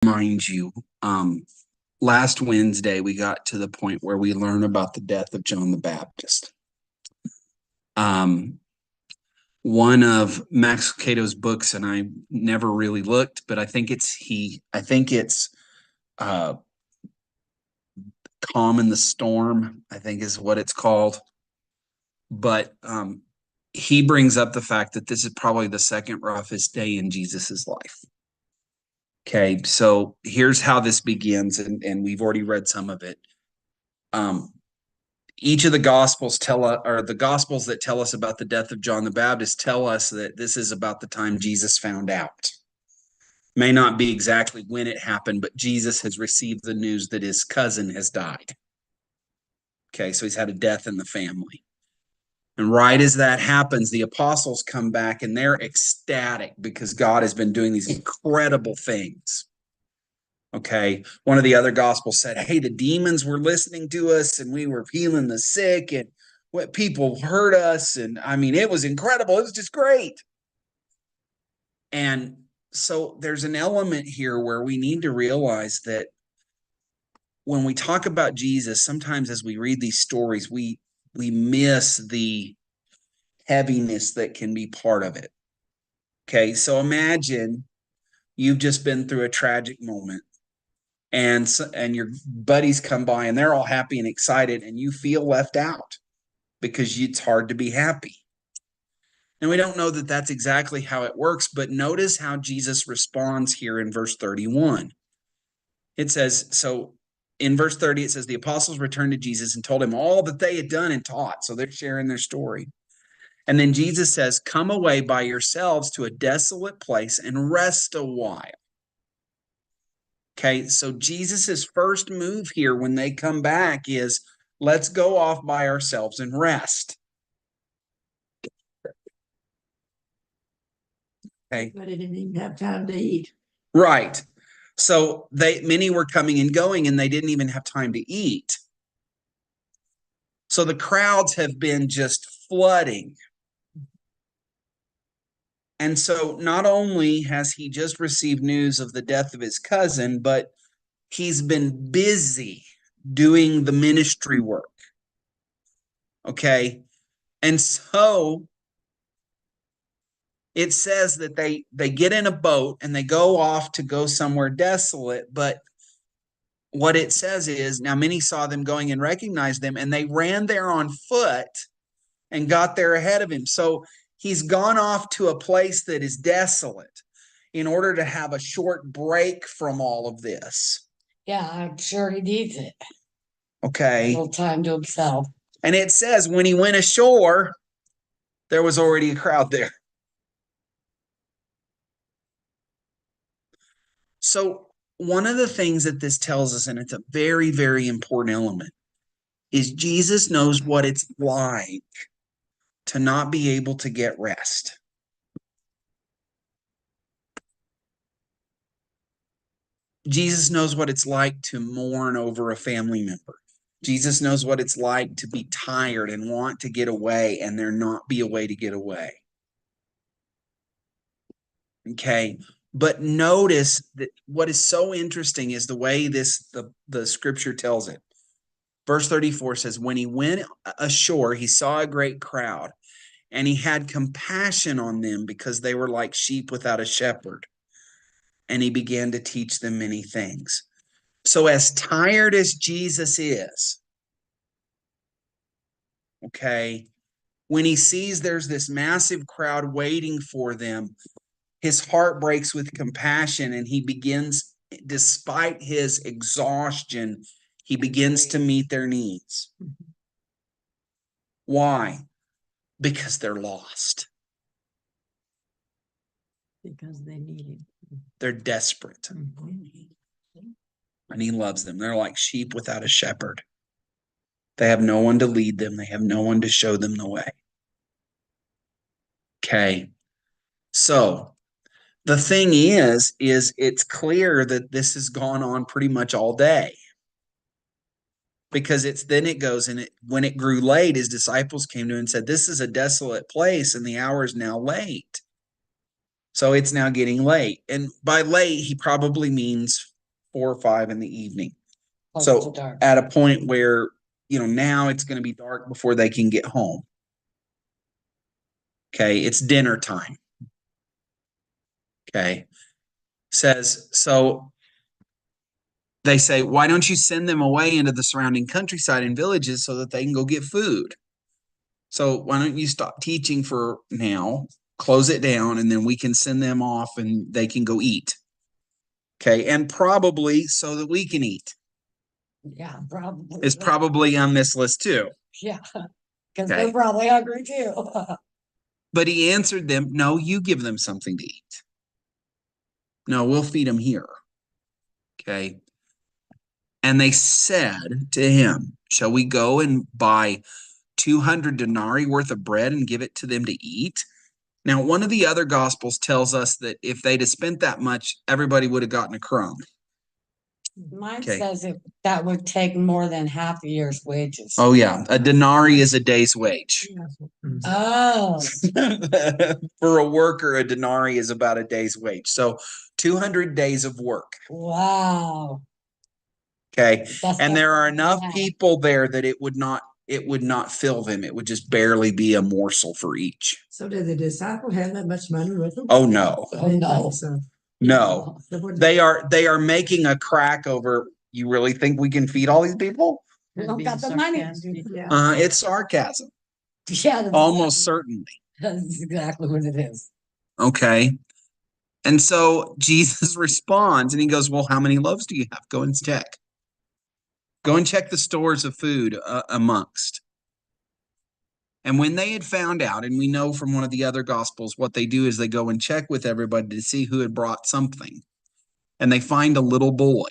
Remind you, last Wednesday we got to the point where we learn about the death of John the Baptist. One of Max Lucato's books, and I never really looked, but I think it's Calm in the Storm, I think is what it's called. But he brings up the fact that this is probably the second roughest day in Jesus's life. Okay, so here's how this begins, and we've already read some of it. Each of the Gospels the Gospels that tell us about the death of John the Baptist tell us that this is about the time Jesus found out. May not be exactly when it happened, but Jesus has received the news that his cousin has died. Okay, so he's had a death in the family. And right as that happens, the apostles come back and they're ecstatic because God has been doing these incredible things. Okay, one of the other gospels said, hey, the demons were listening to us and we were healing the sick and what people heard us. And I mean, it was incredible. It was just great. And so there's an element here where we need to realize that when we talk about Jesus, sometimes as we read these stories, we miss the heaviness that can be part of it. Okay, so imagine you've just been through a tragic moment and your buddies come by and they're all happy and excited and you feel left out because it's hard to be happy. And we don't know that that's exactly how it works, but notice how Jesus responds here in verse 31. It says, so in verse 30, it says, the apostles returned to Jesus and told him all that they had done and taught. So they're sharing their story. And then Jesus says, come away by yourselves to a desolate place and rest a while. Okay, so Jesus's first move here when they come back is, let's go off by ourselves and rest. Okay. But they didn't even have time to eat. Right. So many were coming and going and they didn't even have time to eat. So the crowds have been just flooding. And so not only has he just received news of the death of his cousin, but he's been busy doing the ministry work. Okay. And so it says that they get in a boat and they go off to go somewhere desolate. But what it says is, now many saw them going and recognized them, and they ran there on foot and got there ahead of him. So he's gone off to a place that is desolate in order to have a short break from all of this. Yeah, I'm sure he needs it. Okay. A little time to himself. And it says when he went ashore, there was already a crowd there. So one of the things that this tells us, and it's a very, very important element, is Jesus knows what it's like to not be able to get rest. Jesus knows what it's like to mourn over a family member. Jesus knows what it's like to be tired and want to get away and there not be a way to get away. Okay. But notice that what is so interesting is the way the scripture tells it. Verse 34 says, when he went ashore, he saw a great crowd, and he had compassion on them because they were like sheep without a shepherd. And he began to teach them many things. So as tired as Jesus is, okay, when he sees there's this massive crowd waiting for them, his heart breaks with compassion, and he begins, despite his exhaustion, he begins to meet their needs. Why? Because they're lost. Because they need him. They're desperate. And he loves them. They're like sheep without a shepherd. They have no one to lead them. They have no one to show them the way. Okay. So the thing is it's clear that this has gone on pretty much all day. Because then it goes, and when it grew late, his disciples came to him and said, this is a desolate place and the hour is now late. So it's now getting late. And by late, he probably means 4 or 5 in the evening. Close So to dark. at a point where, now it's going to be dark before they can get home. Okay, it's dinner time. Okay, says, so they say, why don't you send them away into the surrounding countryside and villages so that they can go get food? So why don't you stop teaching for now, close it down, and then we can send them off and they can go eat. Okay, and probably so that we can eat. Yeah, probably. It's probably on this list too. Yeah, because Okay. they're probably hungry too. But he answered them, no, you give them something to eat. No, we'll feed them here. Okay. And they said to him, shall we go and buy 200 denarii worth of bread and give it to them to eat? Now, one of the other gospels tells us that if they'd have spent that much, everybody would have gotten a crumb. Mine Okay. says that would take more than half a year's wages. Oh, yeah. A denarii is a day's wage. Oh, For a worker, a denarii is about a day's wage. So 200 days of work. wow. Okay. That's And there are enough yeah. people there that it would not fill them. It would just barely be a morsel for each. So did the disciple have that much money with them? Oh no. Oh, no. So, No. what did They are making a crack over, you really think we can feed all these people? We don't got the money. Yeah. It's sarcasm. Yeah, that's Almost certainly. That's exactly what it is. Okay. And so Jesus responds and he goes, well, how many loaves do you have? Go and check. Go and check the stores of food amongst. And when they had found out, and we know from one of the other gospels, what they do is they go and check with everybody to see who had brought something. And they find a little boy.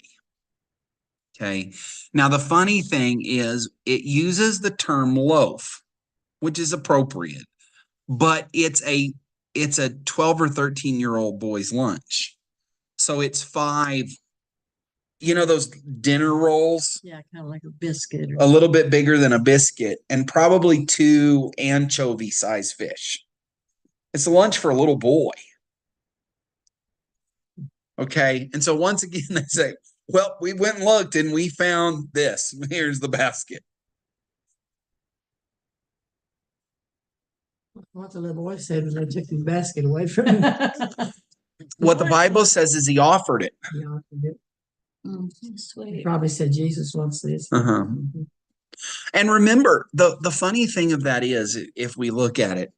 Okay. Now, the funny thing is it uses the term loaf, which is appropriate, but it's a 12 or 13-year-old boy's lunch. So it's 5, those dinner rolls, Yeah, kind of like a biscuit. a little bit bigger than a biscuit, and probably 2 anchovy-sized fish. It's a lunch for a little boy. Okay. And so once again, they say, well, we went and looked and we found this. Here's the basket. What the little boy said when they took his basket away from him. What the Bible says is he offered it. He Sweet. probably said, Jesus wants this. Uh-huh. And remember, the funny thing of that is, if we look at it,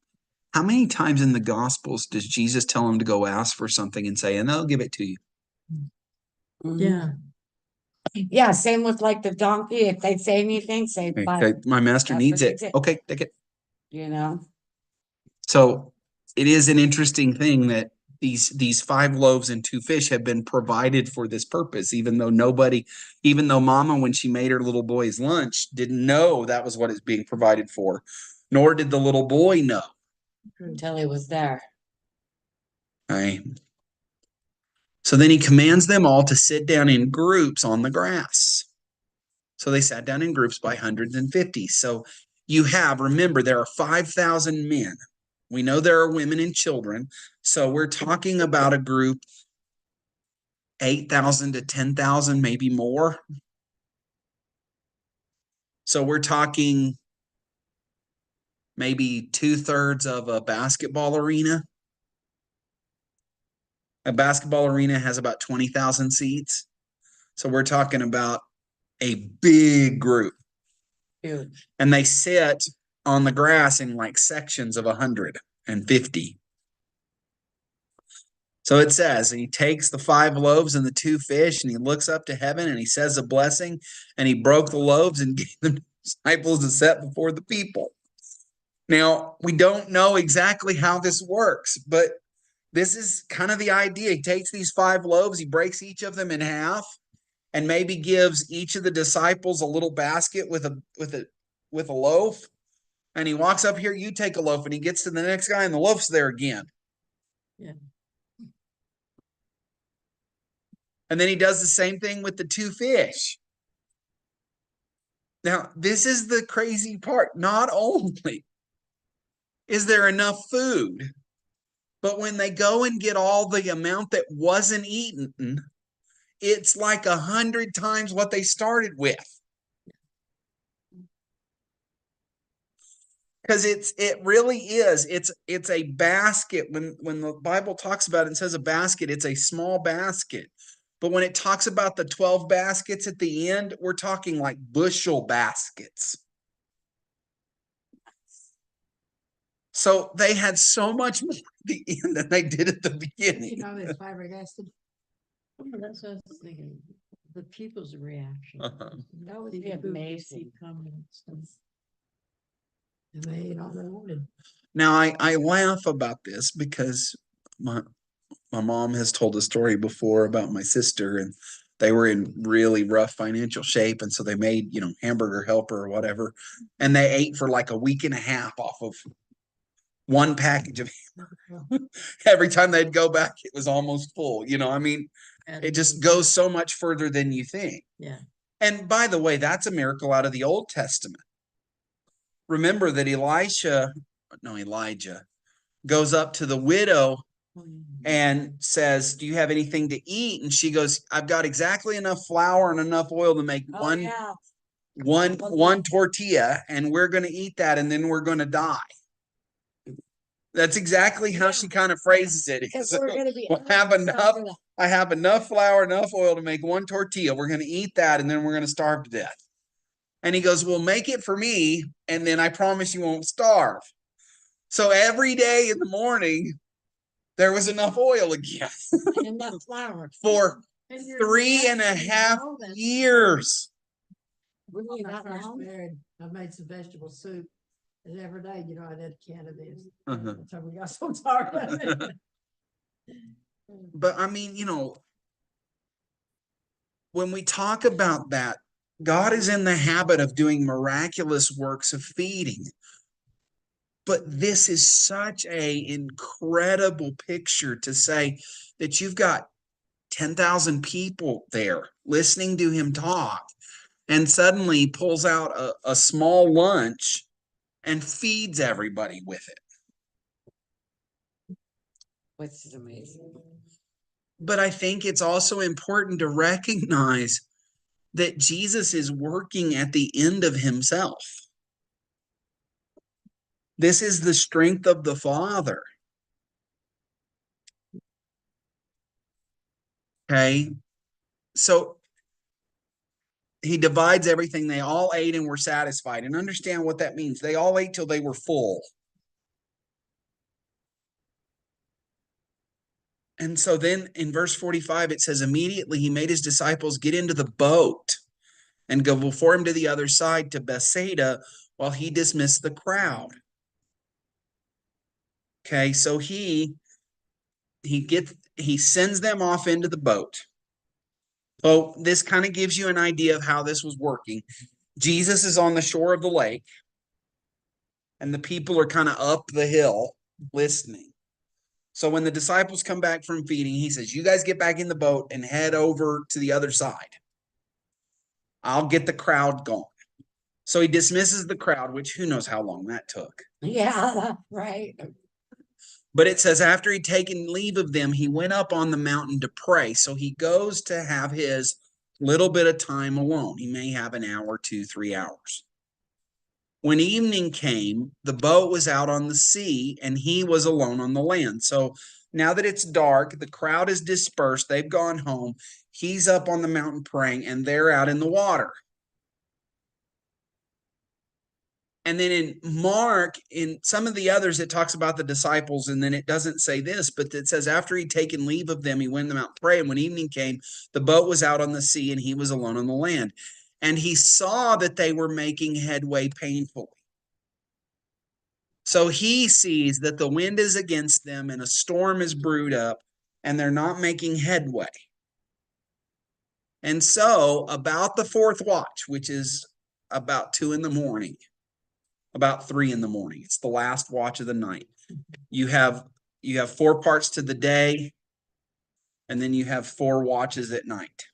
how many times in the Gospels does Jesus tell him to go ask for something and say, and they'll give it to you? Yeah. Yeah, same with like the donkey. If they say anything, say, Okay, my master That's needs what it. he did. Okay, take it. you know. So it is an interesting thing that these 5 loaves and 2 fish have been provided for this purpose, even though mama, when she made her little boy's lunch, didn't know that was what it's being provided for, nor did the little boy know. Until he was there. Right. So then he commands them all to sit down in groups on the grass. So they sat down in groups by hundreds and fifties. So remember, there are 5,000 men. We know there are women and children. So we're talking about a group, 8,000 to 10,000, maybe more. So we're talking maybe 2/3 of a basketball arena. A basketball arena has about 20,000 seats. So we're talking about a big group. Huge. And they sit on the grass in like sections of 150. So it says, he takes the 5 loaves and the 2 fish, and he looks up to heaven and he says a blessing, and he broke the loaves and gave them to the disciples to set before the people. Now, we don't know exactly how this works, but this is kind of the idea. He takes these 5 loaves, he breaks each of them in half, and maybe gives each of the disciples a little basket with a loaf. And he walks up here, you take a loaf, and he gets to the next guy, and the loaf's there again. Yeah. And then he does the same thing with the 2 fish. Now, this is the crazy part. Not only is there enough food, but when they go and get all the amount that wasn't eaten, it's like 100 times what they started with. Because it really is. It's a basket. When the Bible talks about it and says a basket, it's a small basket. But when it talks about the 12 baskets at the end, we're talking like bushel baskets. So they had so much more at the end than they did at the beginning. You know, it's flabbergasted. That's what I was thinking. The people's reaction. That would The be people who amazing. see comments and And they ate all they wanted. Now I laugh about this because my mom has told a story before about my sister, and they were in really rough financial shape, and so they made, hamburger helper or whatever, and they ate for like a week and a half off of one package of hamburger. Every time they'd go back, it was almost full. I mean, it just goes so much further than you think. Yeah. And by the way, that's a miracle out of the Old Testament. Remember that Elijah goes up to the widow and says, "Do you have anything to eat?" And she goes, "I've got exactly enough flour and enough oil to make Oh, yeah. one tortilla, and we're going to eat that, and then we're going to die." That's exactly how she kind of phrases it. Because we're going to be. I have enough flour, enough oil to make one tortilla. We're going to eat that, and then we're going to starve to death. And he goes, "Well, make it for me, and then I promise you won't starve." So every day in the morning, there was enough oil again Enough flour. for 3.5 years. Really When I that first long? married, I made some vegetable soup. And every day, I had a can of this. Uh-huh. So we got so tired of it. But I mean, when we talk about that, God is in the habit of doing miraculous works of feeding. But this is such an incredible picture to say that you've got 10,000 people there listening to him talk, and suddenly he pulls out a small lunch and feeds everybody with it. Which is amazing. But I think it's also important to recognize that Jesus is working at the end of himself. This is the strength of the Father. Okay. So he divides everything. They all ate and were satisfied. And understand what that means. They all ate till they were full. And so then in verse 45, it says, immediately he made his disciples get into the boat and go before him to the other side to Bethsaida while he dismissed the crowd. Okay, so he sends them off into the boat. So this kind of gives you an idea of how this was working. Jesus is on the shore of the lake, and the people are kind of up the hill listening. So when the disciples come back from feeding, he says, "You guys get back in the boat and head over to the other side. I'll get the crowd going." So he dismisses the crowd, which who knows how long that took. Yeah, right. But it says after he'd taken leave of them, he went up on the mountain to pray. So he goes to have his little bit of time alone. He may have an hour, 2, 3 hours. When evening came, the boat was out on the sea and he was alone on the land. So now that it's dark, the crowd is dispersed. They've gone home. He's up on the mountain praying, and they're out in the water. And then in Mark, in some of the others, it talks about the disciples, and then it doesn't say this, but it says after he'd taken leave of them, he went to the mountain to pray. And when evening came, the boat was out on the sea and he was alone on the land. And he saw that they were making headway painfully. So he sees that the wind is against them and a storm is brewed up and they're not making headway. And so about the fourth watch, which is about 2 in the morning, about 3 in the morning, it's the last watch of the night. You have 4 parts to the day, and then you have 4 watches at night.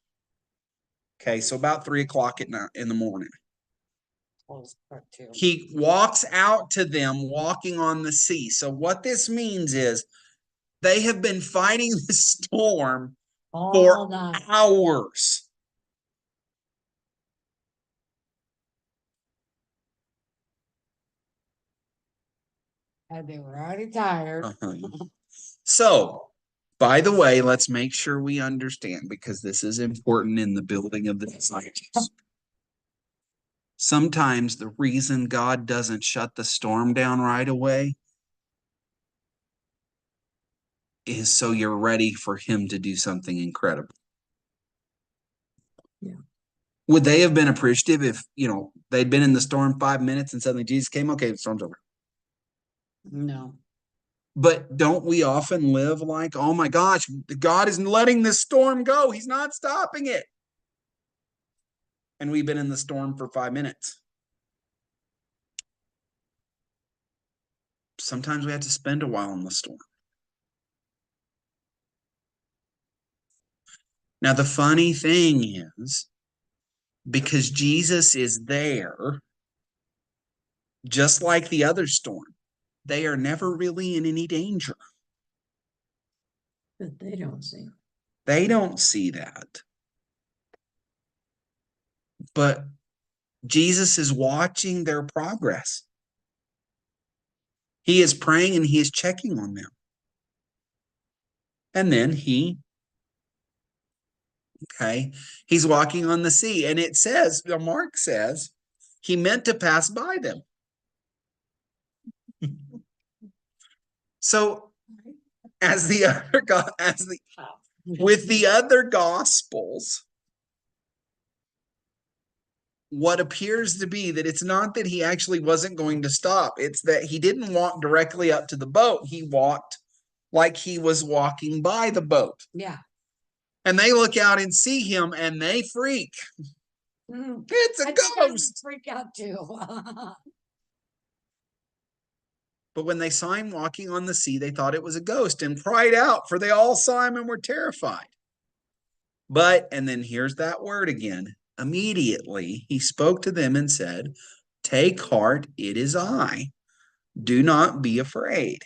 Okay, so about 3 o'clock at night in the morning. He walks out to them walking on the sea. So what this means is they have been fighting the storm All for night. hours. And they were already tired. Uh-huh. So, by the way, let's make sure we understand, because this is important in the building of the disciples. Sometimes the reason God doesn't shut the storm down right away is so you're ready for him to do something incredible. Yeah. Would they have been appreciative if, they'd been in the storm 5 minutes and suddenly Jesus came? Okay, the storm's over. No. But don't we often live like, oh my gosh, God isn't letting this storm go. He's not stopping it. And we've been in the storm for 5 minutes. Sometimes we have to spend a while in the storm. Now, the funny thing is, because Jesus is there, just like the other storm, they are never really in any danger. But they don't see. They don't see that. But Jesus is watching their progress. He is praying and he is checking on them. And then he's walking on the sea. And it says, Mark says, he meant to pass by them. So with the other gospels, what appears to be that it's not that he actually wasn't going to stop. It's that he didn't walk directly up to the boat. He walked like he was walking by the boat. Yeah. And they look out and see him and they freak. It's a I think I would ghost. freak out too. But when they saw him walking on the sea, they thought it was a ghost and cried out, for they all saw him and were terrified. And then here's that word again. Immediately he spoke to them and said, "Take heart, it is I. Do not be afraid."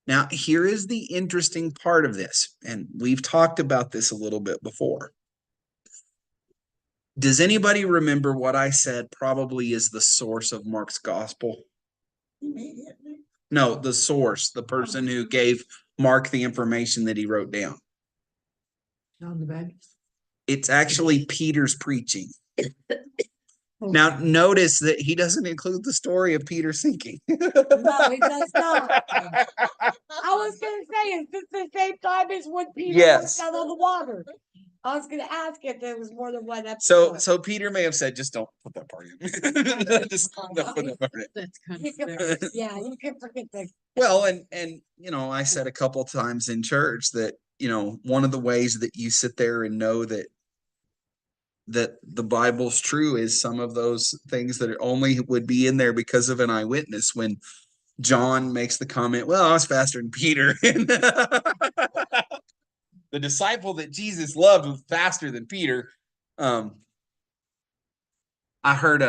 Now, here is the interesting part of this, and we've talked about this a little bit before. Does anybody remember what I said probably is the source of Mark's gospel? Immediately. No, the source, the person who gave Mark the information that he wrote down. On the back. It's actually Peter's preaching. Now, notice that he doesn't include the story of Peter sinking. No, he does not. I was gonna say, is this the same time as when Peter Yes. walked out on the water? I was gonna ask if there was more than one episode. So Peter may have said, just don't put that part in. Just don't put that part in. That's kind You of can- scary. Yeah, you can forget the. Well, and I said a couple times in church that, one of the ways that you sit there and know that the Bible's true is some of those things that only would be in there because of an eyewitness. When John makes the comment, well, I was faster than Peter. The disciple that Jesus loved was faster than Peter. I heard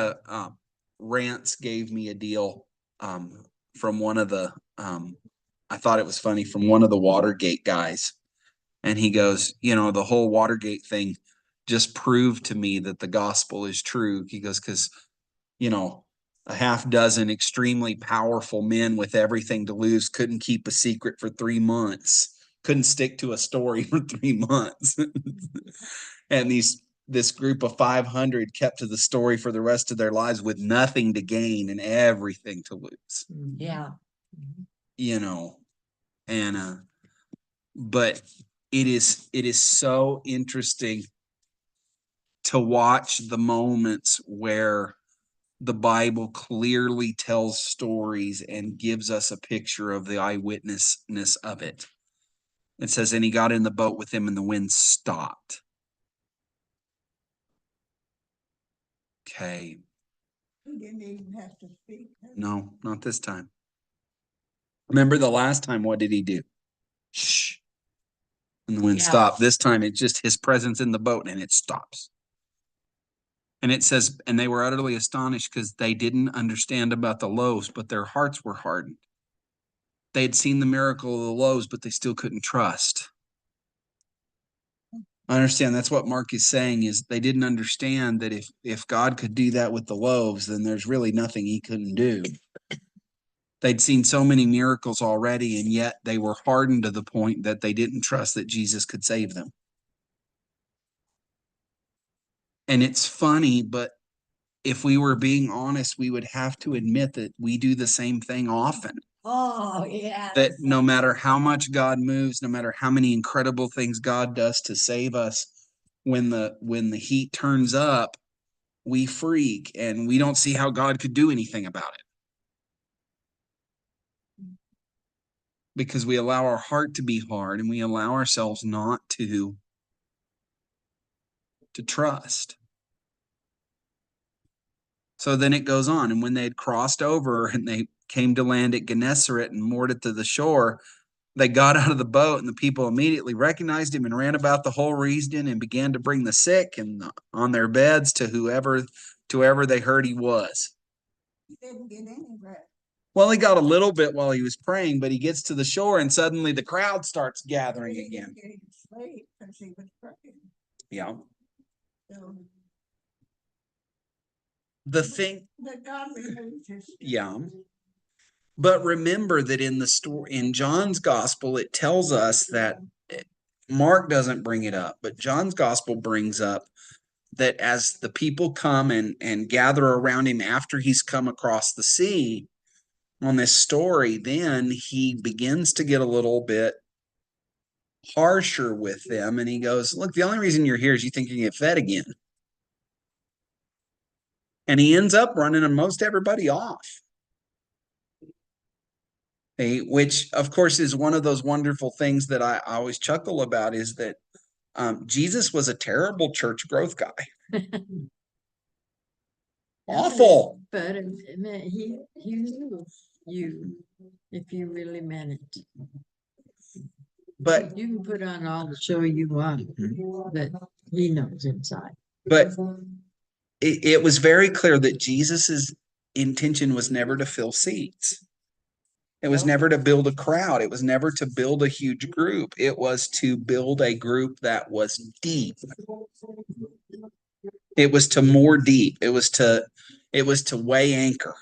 Rance gave me a deal from one of the I thought it was funny, from one of the Watergate guys. And he goes, the whole Watergate thing just proved to me that the gospel is true. He goes, because, a half dozen extremely powerful men with everything to lose couldn't keep a secret for 3 months, couldn't stick to a story for 3 months. And this group of 500 kept to the story for the rest of their lives with nothing to gain and everything to lose. Yeah. And but it is so interesting to watch the moments where the Bible clearly tells stories and gives us a picture of the eyewitnessness of it. It says, and he got in the boat with him and the wind stopped. Okay. He didn't even have to speak. No, not this time. Remember the last time, what did he do? Shh. And the wind Yeah. stopped. This time it's just his presence in the boat and it stops. And it says, and they were utterly astonished because they didn't understand about the loaves, but their hearts were hardened. They had seen the miracle of the loaves, but they still couldn't trust. I understand that's what Mark is saying, is they didn't understand that if God could do that with the loaves, then there's really nothing he couldn't do. They'd seen so many miracles already, and yet they were hardened to the point that they didn't trust that Jesus could save them. And it's funny, but if we were being honest, we would have to admit that we do the same thing often. Oh, yeah. That no matter how much God moves, no matter how many incredible things God does to save us, when the heat turns up, we freak and we don't see how God could do anything about it. Because we allow our heart to be hard and we allow ourselves not to trust. So then it goes on, and when they had crossed over and they came to land at Gennesaret and moored it to the shore, they got out of the boat, and the people immediately recognized him and ran about the whole region and began to bring the sick and on their beds to whoever they heard he was. He didn't get any rest. Well, he got a little bit while he was praying, but he gets to the shore and suddenly the crowd starts gathering He again. didn't get any sleep because he was praying. Yeah. So, The thing, but God removed his. yeah. But remember that in the story, in John's gospel, it tells us that Mark doesn't bring it up, but John's gospel brings up that as the people come and gather around him after he's come across the sea on this story, then he begins to get a little bit harsher with them. And he goes, look, the only reason you're here is you think you can get fed again. And he ends up running most everybody off. Which, of course, is one of those wonderful things that I always chuckle about, is that Jesus was a terrible church growth guy. Awful. But it meant he knew you if you really meant it. But You can put on all the show you want, but he knows inside. but it was very clear that Jesus's intention was never to fill seats. It was never to build a crowd. It was never to build a huge group. It was to build a group that was deep. It was to moor deep. It was to weigh anchor.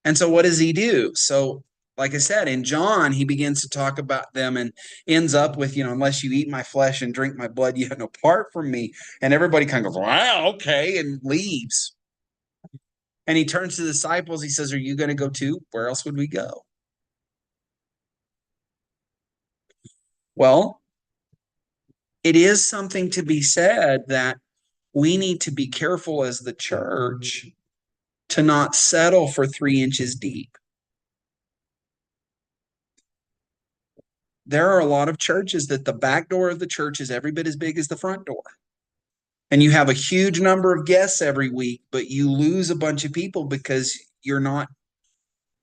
And so what does he do? So, like I said, in John, he begins to talk about them and ends up with, unless you eat my flesh and drink my blood, you have no part from me. And everybody kind of goes, wow, okay, and leaves. And he turns to the disciples. He says, are you going to go too? Where else would we go? Well, it is something to be said that we need to be careful as the church to not settle for 3 inches deep. There are a lot of churches that the back door of the church is every bit as big as the front door. And you have a huge number of guests every week, but you lose a bunch of people because you're not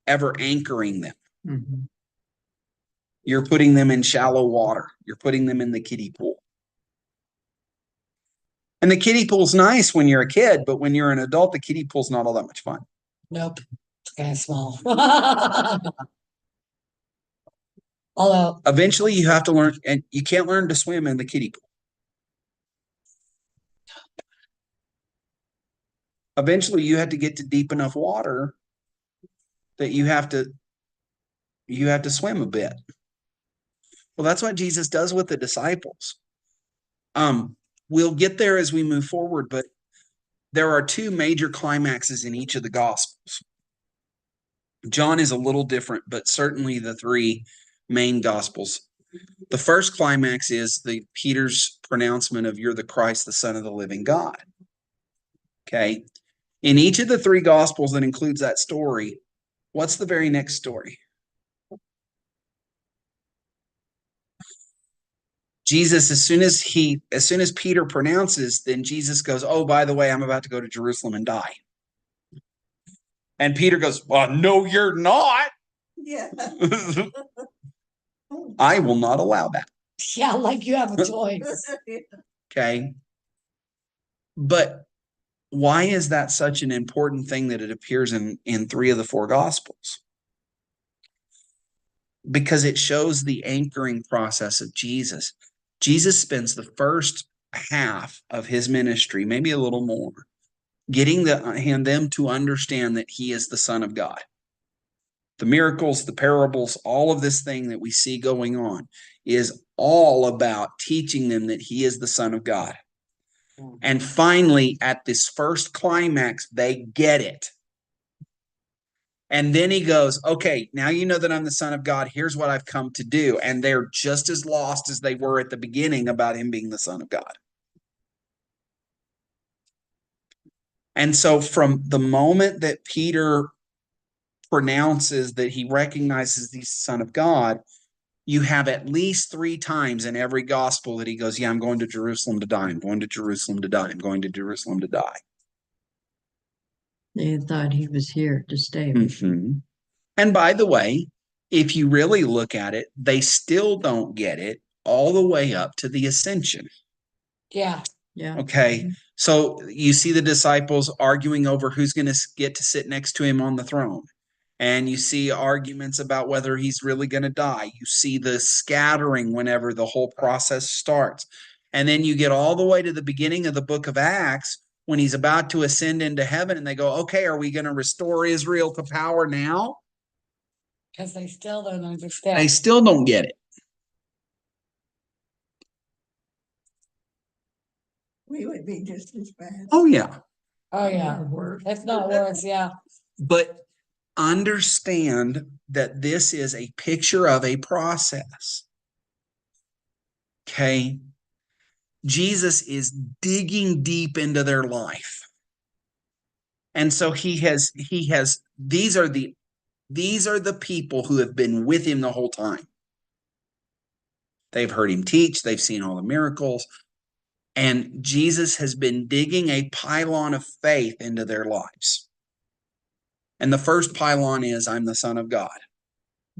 ever anchoring them. Mm-hmm. You're putting them in shallow water. You're putting them in the kiddie pool. And the kiddie pool's nice when you're a kid, but when you're an adult, the kiddie pool's not all that much fun. Nope. It's kind of small. Although Eventually you have to learn, and you can't learn to swim in the kiddie pool. Eventually you have to get to deep enough water that you have to swim a bit. Well, that's what Jesus does with the disciples. We'll get there as we move forward, but there are 2 major climaxes in each of the gospels. John is a little different, but certainly the 3 main gospels. The first climax is Peter's pronouncement of you're the Christ, the Son of the living God. Okay. In each of the 3 gospels that includes that story, what's the very next story? Jesus, as soon as Peter pronounces, then Jesus goes, oh, by the way, I'm about to go to Jerusalem and die. And Peter goes, well, no, you're not. yeah. I will not allow that. Yeah, like you have a choice. Okay. But why is that such an important thing that it appears in 3 of the 4 gospels? Because it shows the anchoring process of Jesus. Jesus spends the first half of his ministry, maybe a little more, getting them to understand that he is the Son of God. The miracles, the parables, all of this thing that we see going on is all about teaching them that he is the Son of God. And finally, at this first climax, they get it. And then he goes, okay, now you know that I'm the Son of God. Here's what I've come to do. And they're just as lost as they were at the beginning about him being the Son of God. And so from the moment that Peter pronounces that he recognizes he's the Son of God, you have at least 3 times in every gospel that he goes, yeah, I'm going to Jerusalem to die. I'm going to Jerusalem to die. I'm going to Jerusalem to die. They thought he was here to stay. Mm-hmm. And by the way, if you really look at it, they still don't get it all the way up to the ascension. Yeah. Yeah. Okay. So you see the disciples arguing over who's going to get to sit next to him on the throne. And you see arguments about whether he's really going to die. You see the scattering whenever the whole process starts. And then you get all the way to the beginning of the book of Acts when he's about to ascend into heaven and they go, okay, are we going to restore Israel to power now? Because they still don't understand. They still don't get it. We would be just as bad. Oh, yeah. Oh, yeah. Worse. It's not worse. Yeah. But understand that this is a picture of a process. Okay. Jesus is digging deep into their life. And so these are the people who have been with him the whole time. They've heard him teach, they've seen all the miracles, and Jesus has been digging a pylon of faith into their lives. And the first pylon is, I'm the Son of God.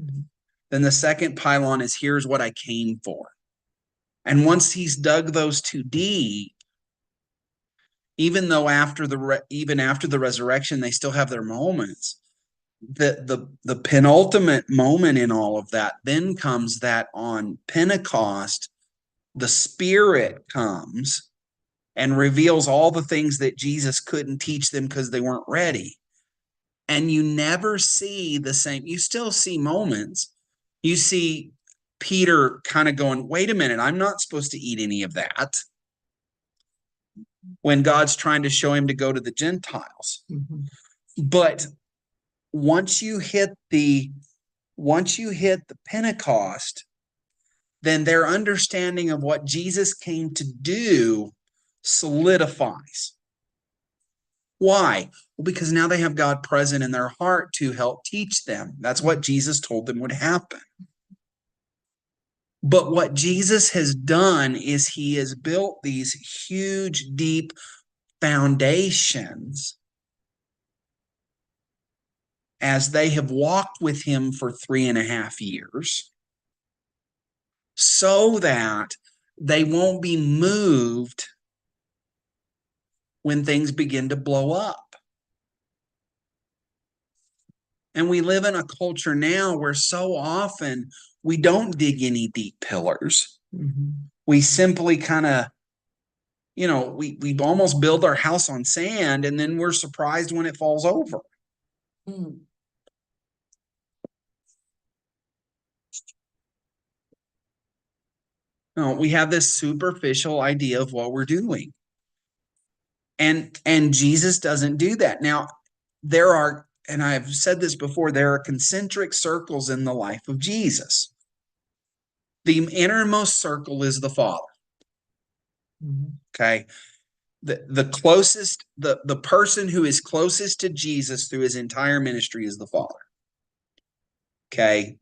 Mm-hmm. Then the second pylon is, here's what I came for. And once he's dug those 2 deep, even though even after the resurrection, they still have their moments, the penultimate moment in all of that then comes that on Pentecost, the Spirit comes and reveals all the things that Jesus couldn't teach them because they weren't ready. And you never see the same. You still see moments. You see Peter kind of going, wait a minute, I'm not supposed to eat any of that. When God's trying to show him to go to the Gentiles. Mm-hmm. But once you hit the Pentecost, then their understanding of what Jesus came to do solidifies. Why? Well, because now they have God present in their heart to help teach them. That's what Jesus told them would happen. But what Jesus has done is he has built these huge, deep foundations as they have walked with him for 3.5 years, so that they won't be moved when things begin to blow up. And we live in a culture now where so often we don't dig any deep pillars. Mm-hmm. We simply kind of, we almost build our house on sand and then we're surprised when it falls over. No, we have this superficial idea of what we're doing. And Jesus doesn't do that. Now, there are, and I've said this before, there are concentric circles in the life of Jesus. The innermost circle is the Father. Mm-hmm. Okay. The closest, the person who is closest to Jesus through his entire ministry is the Father. Okay.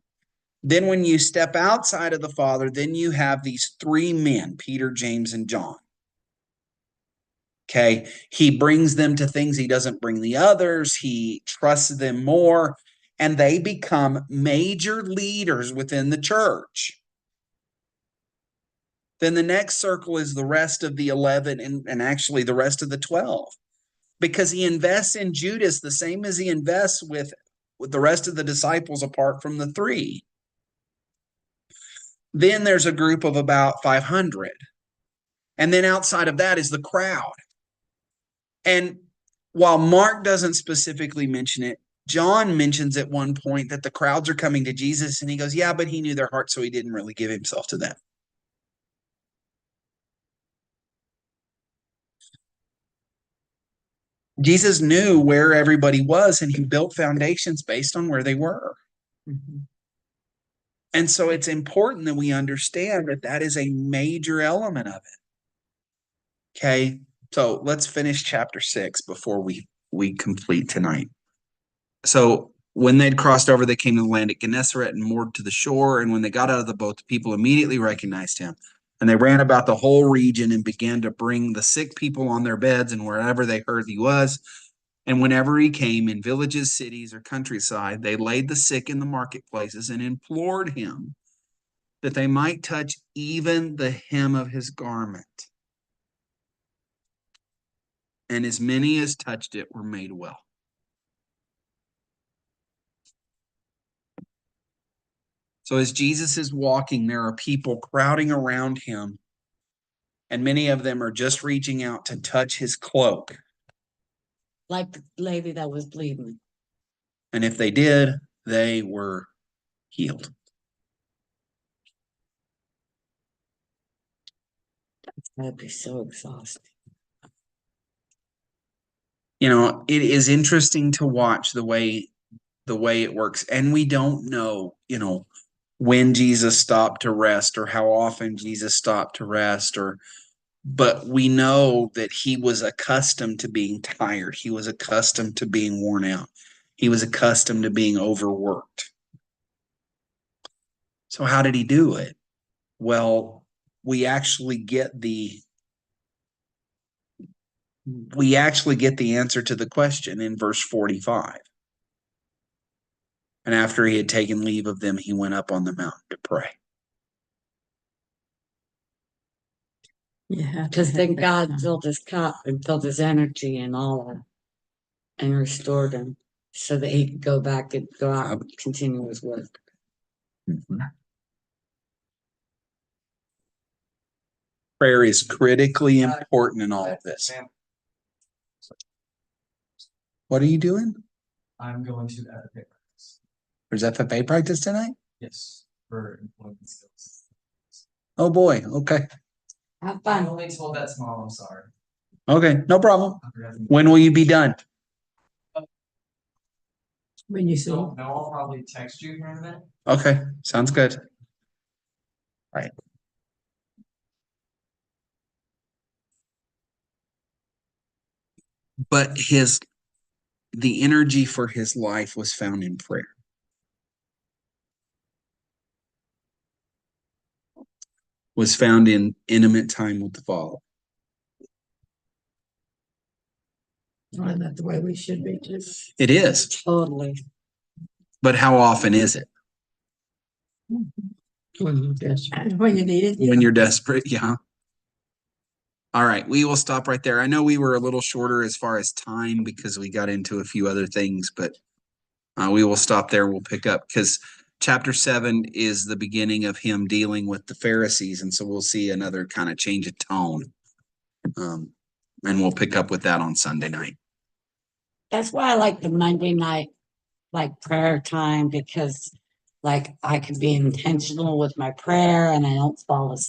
Then when you step outside of the Father, then you have these 3 men, Peter, James, and John. Okay. He brings them to things he doesn't bring the others. He trusts them more, and they become major leaders within the church. Then the next circle is the rest of the 11 and actually the rest of the 12, because he invests in Judas the same as he invests with the rest of the disciples apart from the 3. Then there's a group of about 500. And then outside of that is the crowd. And while Mark doesn't specifically mention it, John mentions at one point that the crowds are coming to Jesus, and he goes, yeah, but he knew their hearts, so he didn't really give himself to them. Jesus knew where everybody was, and he built foundations based on where they were. Mhm. And so it's important that we understand that that is a major element of it. Okay, so let's finish chapter 6 before we complete tonight. So when they'd crossed over, they came to the land at Gennesaret and moored to the shore. And when they got out of the boat, the people immediately recognized him. And they ran about the whole region and began to bring the sick people on their beds and wherever they heard he was. And whenever he came in villages, cities, or countryside, they laid the sick in the marketplaces and implored him that they might touch even the hem of his garment. And as many as touched it were made well. So as Jesus is walking, there are people crowding around him, and many of them are just reaching out to touch his cloak. Like the lady that was bleeding. And if they did, they were healed. That'd be so exhausting. You know, it is interesting to watch the way it works. And we don't know, when Jesus stopped to rest or how often Jesus stopped to rest, but we know that he was accustomed to being tired. He was accustomed to being worn out. He was accustomed to being overworked. So how did he do it? Well, we actually get the answer to the question in verse 45. And after he had taken leave of them, he went up on the mountain to pray. Yeah. Because then God filled his cup and filled his energy and all that and restored him so that he could go back and go out and continue his work. Prayer is critically important in all of this. What are you doing? I'm going to FFA practice. There's FFA practice tonight? Yes, for employment skills. Oh boy. Okay. Have I fun. only told that to Mom, I'm sorry. Okay. No problem. I forgot to- When will you be done? When you see, No, I'll probably text you here in a minute. Okay. Sounds good. All right. But the energy for his life was found in prayer. Was found in intimate time with the Father. isn't that the way we should be too? It is. Totally. But how often is it? When you need it. When you're desperate, yeah. All right, we will stop right there. I know we were a little shorter as far as time because we got into a few other things, but we will stop there. We'll pick up because chapter 7 is the beginning of him dealing with the Pharisees, and so we'll see another kind of change of tone. And we'll pick up with that on Sunday night. That's why I like the Monday night, like prayer time, because like I can be intentional with my prayer and I don't fall asleep.